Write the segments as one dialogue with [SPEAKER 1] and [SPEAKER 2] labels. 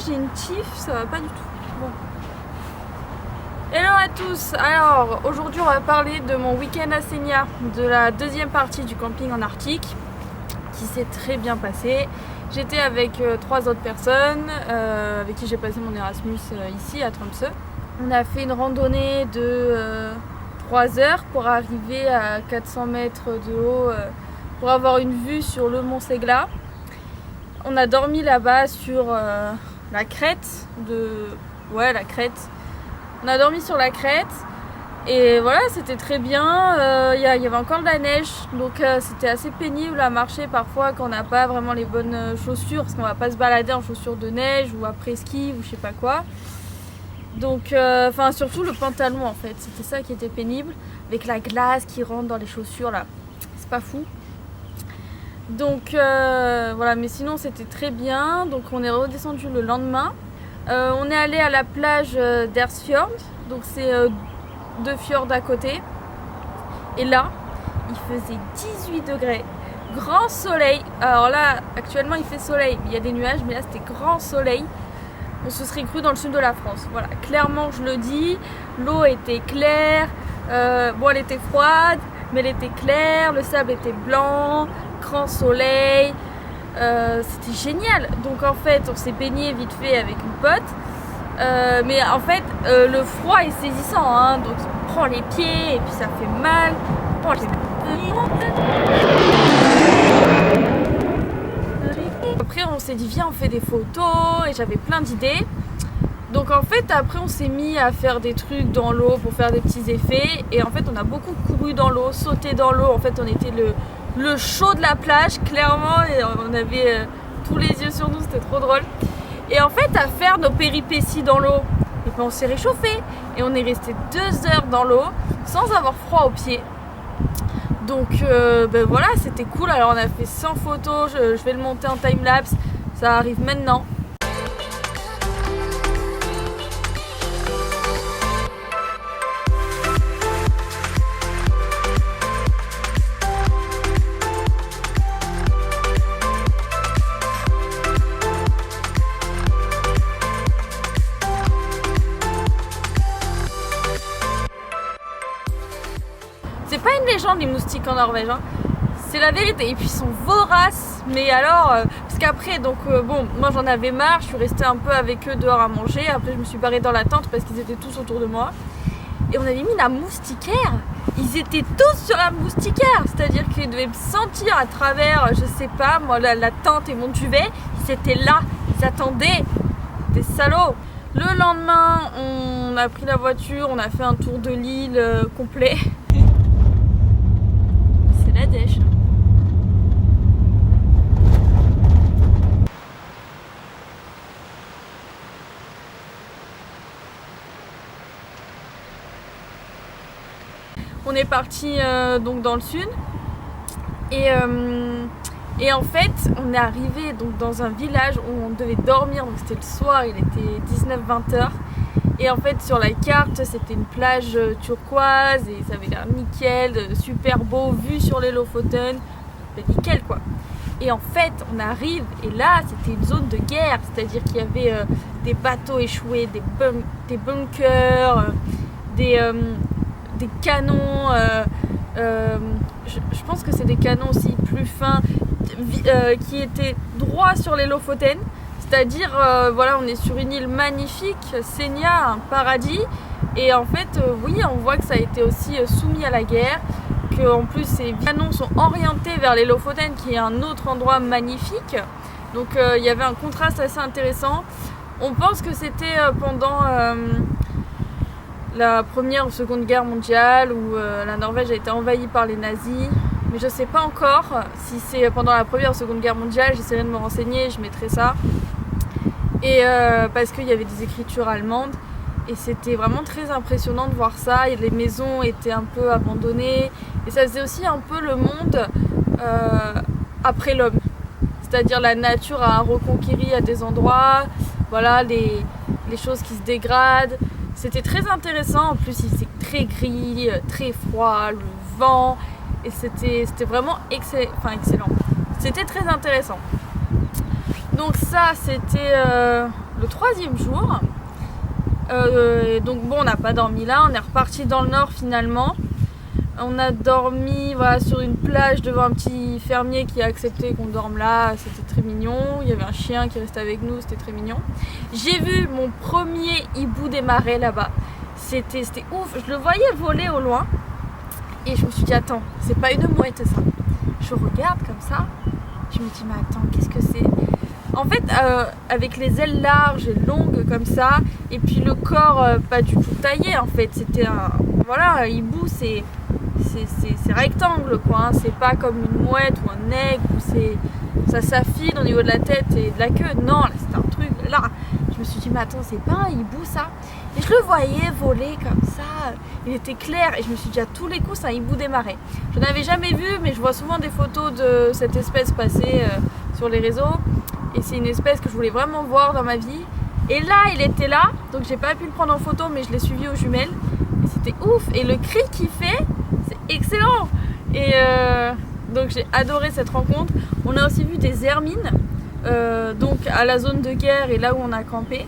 [SPEAKER 1] j'ai une tif, ça va pas du tout. Bon. Hello à tous. Alors aujourd'hui on va parler de mon week-end à Sénia, de la deuxième partie du camping en Arctique qui s'est très bien passé. J'étais avec 3 autres personnes avec qui j'ai passé mon Erasmus ici à Tromsø. On a fait une randonnée de 3 heures pour arriver à 400 mètres de haut pour avoir une vue sur le mont Segla. On a dormi là-bas sur la crête la crête. On a dormi sur la crête et voilà, c'était très bien. Il y avait encore de la neige, donc c'était assez pénible à marcher parfois quand on n'a pas vraiment les bonnes chaussures, parce qu'on va pas se balader en chaussures de neige ou après ski ou je sais pas quoi. Donc, surtout le pantalon en fait, c'était ça qui était pénible, avec la glace qui rentre dans les chaussures là, c'est pas fou. Donc voilà, mais sinon c'était très bien. Donc on est redescendu le lendemain. On est allé à la plage d'Ersfjord, donc c'est 2 fjords à côté. Et là, il faisait 18 degrés, grand soleil. Alors là, actuellement il fait soleil, il y a des nuages, mais là c'était grand soleil. On se serait cru dans le sud de la France. Voilà, clairement je le dis. L'eau était claire, elle était froide, mais elle était claire. Le sable était blanc, grand soleil. C'était génial. Donc en fait on s'est baigné vite fait avec une pote, mais en fait le froid est saisissant, hein, donc on prend les pieds et puis ça fait mal. Après on s'est dit viens on fait des photos et j'avais plein d'idées. Donc en fait après on s'est mis à faire des trucs dans l'eau pour faire des petits effets, et en fait on a beaucoup couru dans l'eau, sauté dans l'eau. En fait on était le show de la plage clairement, et on avait tous les yeux sur nous, c'était trop drôle. Et en fait à faire nos péripéties dans l'eau, et puis on s'est réchauffé et on est resté 2 heures dans l'eau sans avoir froid aux pieds. Donc voilà, c'était cool. Alors on a fait 100 photos, je vais le monter en timelapse, ça arrive maintenant. C'est pas une légende les moustiques en Norvège, hein. C'est la vérité. Et puis ils sont voraces. Mais alors, parce qu'après, moi j'en avais marre, je suis restée un peu avec eux dehors à manger. Après je me suis barrée dans la tente parce qu'ils étaient tous autour de moi. Et on avait mis la moustiquaire. Ils étaient tous sur la moustiquaire. C'est-à-dire qu'ils devaient me sentir à travers, je sais pas, moi la tente et mon duvet. Ils étaient là, ils attendaient. Des salauds. Le lendemain, on a pris la voiture, on a fait un tour de l'île complet. La dèche. On est parti donc dans le sud et en fait on est arrivé donc dans un village où on devait dormir, donc c'était le soir, il était 19-20 heures. Et en fait sur la carte c'était une plage turquoise et ça avait l'air nickel, super beau, vue sur les Lofoten, nickel quoi. Et en fait on arrive et là c'était une zone de guerre, c'est-à-dire qu'il y avait des bateaux échoués, des bunkers, des canons, je pense que c'est des canons aussi plus fins qui étaient droits sur les Lofoten. C'est-à-dire, on est sur une île magnifique, Senja, un paradis. Et en fait, oui, on voit que ça a été aussi soumis à la guerre. Qu'en plus, ces canons sont orientés vers les Lofoten, qui est un autre endroit magnifique. Donc, il y avait un contraste assez intéressant. On pense que c'était pendant la Première ou Seconde Guerre mondiale, où la Norvège a été envahie par les nazis. Mais je ne sais pas encore si c'est pendant la Première ou Seconde Guerre mondiale. J'essaierai de me renseigner, je mettrai ça. Et parce qu'il y avait des écritures allemandes et c'était vraiment très impressionnant de voir ça. Et les maisons étaient un peu abandonnées et ça faisait aussi un peu le monde après l'homme, c'est-à-dire la nature a reconquéri à des endroits, voilà, les choses qui se dégradent. C'était très intéressant, en plus il faisait très gris, très froid, le vent, et c'était vraiment excellent, c'était très intéressant. Donc ça c'était le 3e jour. Donc bon, on n'a pas dormi là, on est reparti dans le nord finalement. On a dormi voilà, sur une plage devant un petit fermier qui a accepté qu'on dorme là, c'était très mignon. Il y avait un chien qui restait avec nous, c'était très mignon. J'ai vu mon premier hibou des marais là-bas. C'était ouf, je le voyais voler au loin. Et je me suis dit, attends, c'est pas une mouette ça. Je regarde comme ça, je me dis, mais attends, qu'est-ce que c'est? En fait, avec les ailes larges et longues comme ça, et puis le corps pas du tout taillé en fait, c'était un... Voilà, un hibou c'est rectangle quoi, hein. C'est pas comme une mouette ou un aigle où ça s'affine au niveau de la tête et de la queue. Non, là c'était un truc là. Je me suis dit, mais attends, c'est pas un hibou ça? Et je le voyais voler comme ça, il était clair et je me suis dit à tous les coups c'est un hibou des marais. Je n'avais jamais vu, mais je vois souvent des photos de cette espèce passer sur les réseaux. Et c'est une espèce que je voulais vraiment voir dans ma vie. Et là, il était là, donc j'ai pas pu le prendre en photo, mais je l'ai suivi aux jumelles. Et c'était ouf. Et le cri qu'il fait, c'est excellent. Et donc j'ai adoré cette rencontre. On a aussi vu des hermines, donc à la zone de guerre et là où on a campé.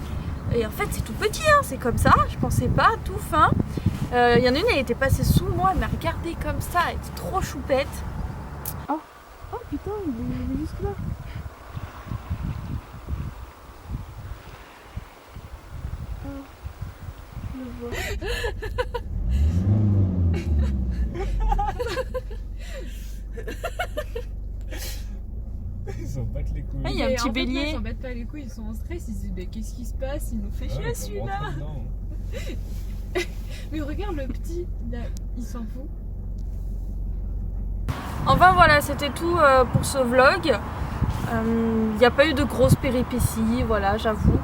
[SPEAKER 1] Et en fait, c'est tout petit, hein, c'est comme ça. Je pensais pas, tout fin. Il y en a une, elle était passée sous moi, elle m'a regardé comme ça, elle était trop choupette. Oh putain, il est juste là.
[SPEAKER 2] Ils s'en battent les couilles.
[SPEAKER 1] Ah, il y a un petit bélier.
[SPEAKER 3] Ils s'en battent pas les couilles, ils sont en stress. Ils se disent, mais qu'est-ce qui se passe? Il nous fait chier celui-là. Mais regarde le petit, là, il s'en fout.
[SPEAKER 1] Enfin voilà, c'était tout pour ce vlog. Il n'y a pas eu de grosses péripéties, voilà, j'avoue.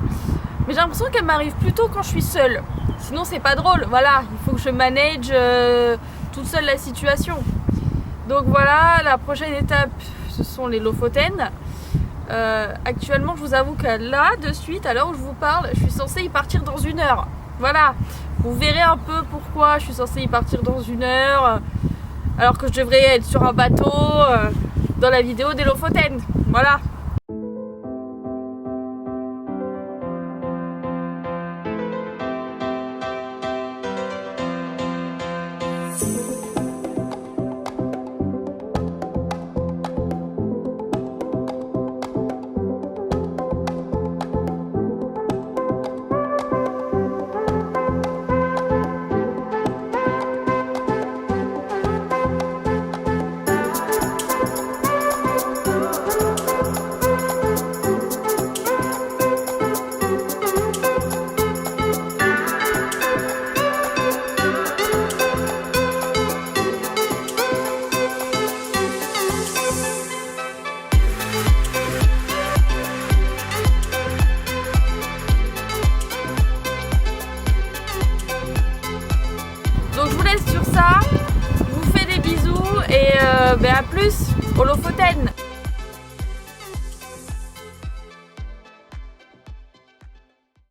[SPEAKER 1] Mais j'ai l'impression qu'elle m'arrive plutôt quand je suis seule. Sinon c'est pas drôle, voilà, il faut que je manage toute seule la situation. Donc voilà, la prochaine étape, ce sont les Lofoten. Actuellement, je vous avoue que là, de suite, à l'heure où je vous parle, je suis censée y partir dans 1 heure. Voilà, vous verrez un peu pourquoi je suis censée y partir dans 1 heure, alors que je devrais être sur un bateau dans la vidéo des Lofoten. Voilà. Donc je vous laisse sur ça, je vous fais des bisous et à plus au Lofoten.